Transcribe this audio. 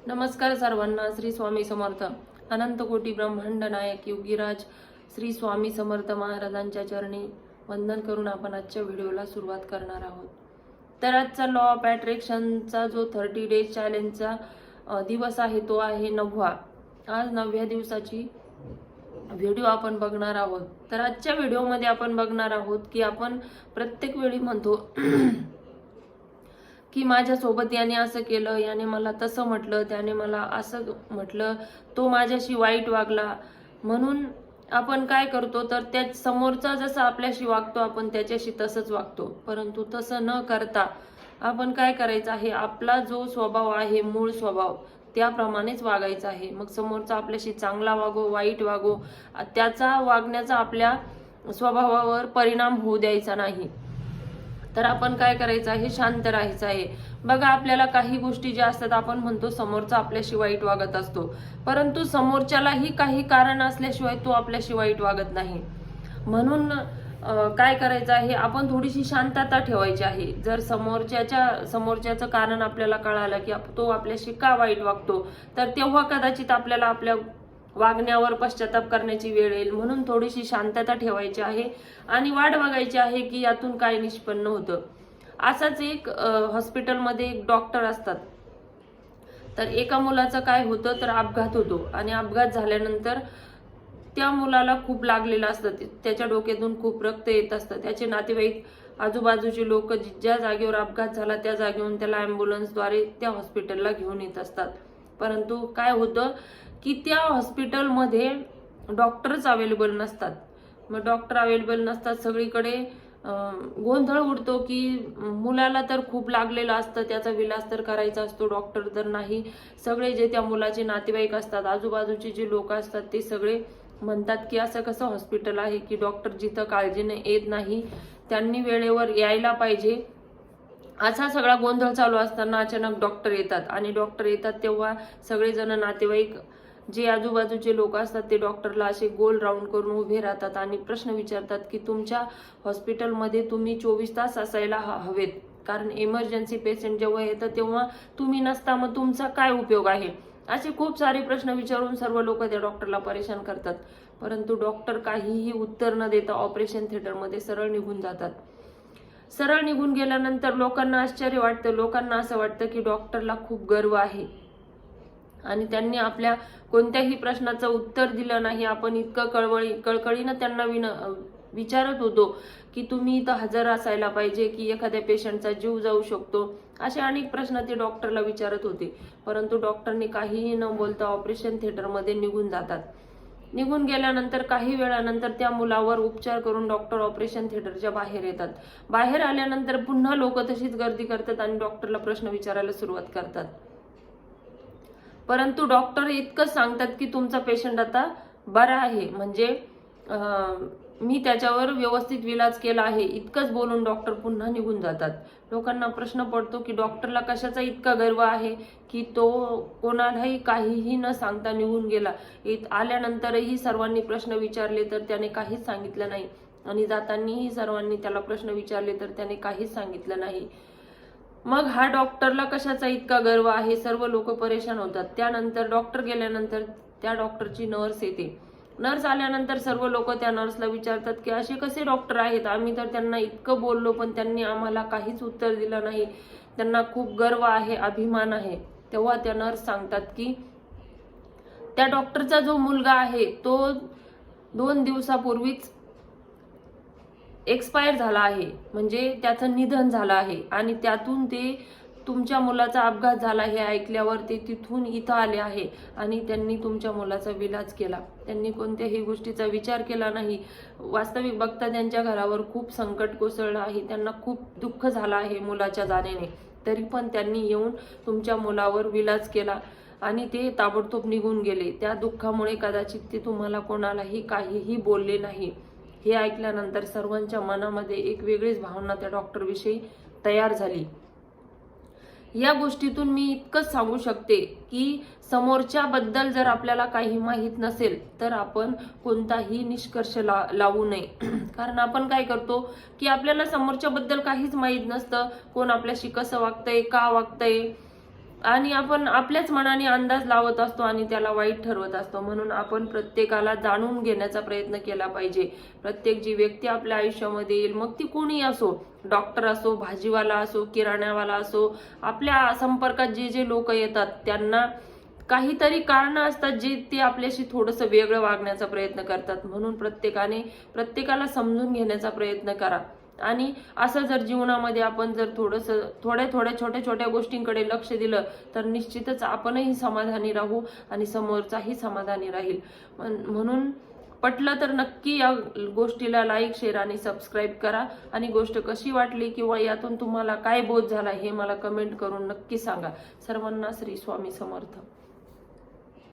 नमस्कार सर्वांना. श्री स्वामी समर्थ. अनंत कोटी ब्रह्मांड नायक योगीराज श्री स्वामी समर्थ महाराजांच्या चरणी वंदन करून आपण आजच्या व्हिडिओला सुरुवात करणार आहोत. तर आजचा लॉ ऑफ अट्रॅक्शनचा जो 30 डेज चॅलेंजचा दिवस आहे तो आहे 9वा. आज 9व्या दिवसाची व्हिडिओ आपण बघणार आहोत. तर आजच्या व्हिडिओमध्ये आपण बघणार आहोत की आपण प्रत्येक वेळी म्हणतो की माझ्यासोबत याने असं केलं, याने मला तसं म्हटलं, त्याने मला असं म्हटलं, तो माझ्याशी वाईट वागला. म्हणून आपण काय करतो तर त्या समोरचा जसा आपल्याशी वागतो आपण त्याच्याशी तसंच वागतो. परंतु तसं न करता आपण काय करायचं आहे, आपला जो स्वभाव आहे मूळ स्वभाव त्याप्रमाणेच वागायचं आहे. मग समोरचा आपल्याशी चांगला वागो वाईट वागो त्याचा वागण्याचा आपल्या स्वभावावर परिणाम होऊ द्यायचा नाही. तर आपण काय करायचं आहे, शांत राहायचं आहे. बघा आपल्याला काही गोष्टी ज्या असतात आपण म्हणतो समोरचा आपल्याशी वाईट वागत असतो, परंतु समोरच्यालाही काही कारण असल्याशिवाय तो आपल्याशी वाईट वागत नाही. म्हणून काय करायचं आहे, आपण थोडीशी शांतता ठेवायची आहे. जर समोरच्याचं कारण आपल्याला कळालं की तो आपल्याशी का वाईट वागतो तर तेव्हा कदाचित आपल्याला आपल्या वागण्यावर पश्चाताप करण्याची वेळ येईल. म्हणून थोडीशी शांतता ठेवायची आहे आणि वाट बघायची आहे की यातून काय निष्पन्न होतं. असाच एक हॉस्पिटलमध्ये एक डॉक्टर असतात. तर एका मुलाचं काय होतं तर अपघात होतो आणि अपघात झाल्यानंतर त्या मुलाला खूप लागलेलं असतं, त्याच्या डोक्यातून खूप रक्त येत असतं. त्याचे नातेवाईक आजूबाजूचे लोक ज्या जागेवर अपघात झाला त्या जागेवरून त्याला ॲम्ब्युलन्सद्वारे त्या हॉस्पिटलला घेऊन येत असतात. परंतु काय होतं की त्या हॉस्पिटलमध्ये डॉक्टरच अवेलेबल नसतात. मग डॉक्टर अवेलेबल नसतात, सगळीकडे गोंधळ उडतो की मुलाला तर खूप लागलेलं असतं, त्याचा विलास तर करायचा असतो, डॉक्टर तर नाही. सगळे जे त्या मुलाचे नातेवाईक असतात, आजूबाजूचे जे लोक असतात ते सगळे म्हणतात की असं कसं हॉस्पिटल आहे की डॉक्टर जिथं काळजीने येत नाही, त्यांनी वेळेवर यायला पाहिजे. असा सगळा गोंधळ चालू असताना अचानक डॉक्टर येतात आणि डॉक्टर येतात तेव्हा सगळेजण नातेवाईक जे आजूबाजूचे लोक असतात ते डॉक्टरला असे गोल राऊंड करून उभे राहतात आणि प्रश्न विचारतात की तुमच्या हॉस्पिटलमध्ये तुम्ही 24 तास असायला हवेत, कारण इमर्जन्सी पेशंट जेव्हा येतं तेव्हा तुम्ही नसता, मग तुमचा काय उपयोग आहे. असे खूप सारे प्रश्न विचारून सर्व लोक त्या डॉक्टरला परेशान करतात. परंतु डॉक्टर काहीही उत्तर न देता ऑपरेशन थिएटरमध्ये सरळ निघून जातात. सरळ निघून गेल्यानंतर लोकांना आश्चर्य वाटतं. लोकांना असं वाटतं की डॉक्टरला खूप गर्व आहे आणि त्यांनी आपल्या कोणत्याही प्रश्नाचं उत्तर दिलं नाही. आपण इतकं कळकळीनं त्यांना विचारत होतो की तुम्ही इथं हजर असायला पाहिजे की एखाद्या पेशंटचा जीव जाऊ शकतो. असे अनेक प्रश्न ते डॉक्टरला विचारत होते. परंतु डॉक्टरने काहीही न बोलता ऑपरेशन थिएटरमध्ये निघून जातात. निघून गेल्यानंतर काही वेळानंतर त्या मुलावर उपचार करून डॉक्टर ऑपरेशन थिएटरच्या बाहेर येतात. बाहेर आल्यानंतर पुन्हा लोक तशीच गर्दी करतात आणि डॉक्टरला प्रश्न विचारायला सुरुवात करतात. परंतु डॉक्टर इतकंच सांगतात की तुमचा पेशंट आता बरा आहे, म्हणजे मी त्याच्यावर व्यवस्थित इलाज केला आहे, इतकंच बोलून डॉक्टर पुन्हा निघून जातात. लोकांना प्रश्न पडतो की डॉक्टरला कशाचा इतका गर्व आहे की तो कोणालाही काहीही न सांगता निघून गेला. आल्यानंतरही सर्वांनी प्रश्न विचारले तर त्याने काहीच सांगितलं नाही आणि जातानाही सर्वांनी त्याला प्रश्न विचारले तर त्याने काहीच सांगितलं नाही. मग हा डॉक्टरला कशाचा इतका गर्व आहे, सर्व लोक परेशान होतात. त्यानंतर डॉक्टर गेल्यानंतर त्या डॉक्टरची नर्स येते. नर्स आल्यानंतर सर्व लोक त्या नर्सला विचारतात की असे कसे डॉक्टर आहेत, आम्ही तर त्यांना इतकं बोललो पण त्यांनी आम्हाला काहीच उत्तर दिलं नाही, त्यांना खूप गर्व आहे, अभिमान आहे. तेव्हा त्या नर्स सांगतात की त्या डॉक्टरचा जो मुलगा आहे तो 2 दिवसापूर्वीच एक्सपायर झाला आहे, म्हणजे त्याचं निधन झालं आहे आणि त्यातून ते तुमच्या मुलाचा अपघात झाला हे ऐकल्यावर ते तिथून इथं आले आहे आणि त्यांनी तुमच्या मुलाचा विलाज केला. त्यांनी कोणत्याही गोष्टीचा विचार केला नाही. वास्तविक बघता त्यांच्या घरावर खूप संकट कोसळलं आहे, त्यांना खूप दुःख झालं आहे मुलाच्या जाण्याने, तरी पण त्यांनी येऊन तुमच्या मुलावर विलाज केला आणि ते ताबडतोब निघून गेले. त्या दुःखामुळे कदाचित ते तुम्हाला कोणालाही काहीही बोलले नाही. हे ऐकल्यानंतर सर्वांच्या मनामध्ये एक वेगळीच भावना त्या डॉक्टरविषयी तयार झाली. या गोष्टीतून मी इतकंच सांगू शकते की समोरच्या बद्दल जर आपल्याला काही माहित नसेल तर आपण कोणताही निष्कर्ष लावू नये. कारण आपण काय करतो की आपल्याला समोरच्या बद्दल काहीच माहित नसतं, कोण आपल्याशी कसं वागतंय, का वागतंय, आणि आपण आपल्याच मनाने अंदाज लावत असतो आणि त्याला वाईट ठरवत असतो. म्हणून आपण प्रत्येकाला जाणून घेण्याचा प्रयत्न केला पाहिजे. प्रत्येक जी व्यक्ती आपल्या आयुष्यामध्ये येईल, मग ती कोणी असो, डॉक्टर असो, भाजीवाला असो, किराण्यावाला असो, आपल्या संपर्कात जे जे लोक येतात त्यांना काहीतरी कारणं असतात जे ते आपल्याशी थोडंसं वेगळं वागण्याचा प्रयत्न करतात. म्हणून प्रत्येकाला समजून घेण्याचा प्रयत्न करा. आणि असं जर जीवनामध्ये आपण जर थोड्या छोट्या छोट्या गोष्टींकडे लक्ष दिलं तर निश्चितच आपणही समाधानी राहू आणि समोरचाही समाधानी राहील. म्हणून पटलं तर नक्की या गोष्टीला लाईक, शेअर आणि सबस्क्राईब करा. आणि गोष्ट कशी वाटली किंवा यातून तुम्हाला काय बोध झाला हे मला कमेंट करून नक्की सांगा. सर्वांना श्री स्वामी समर्थ.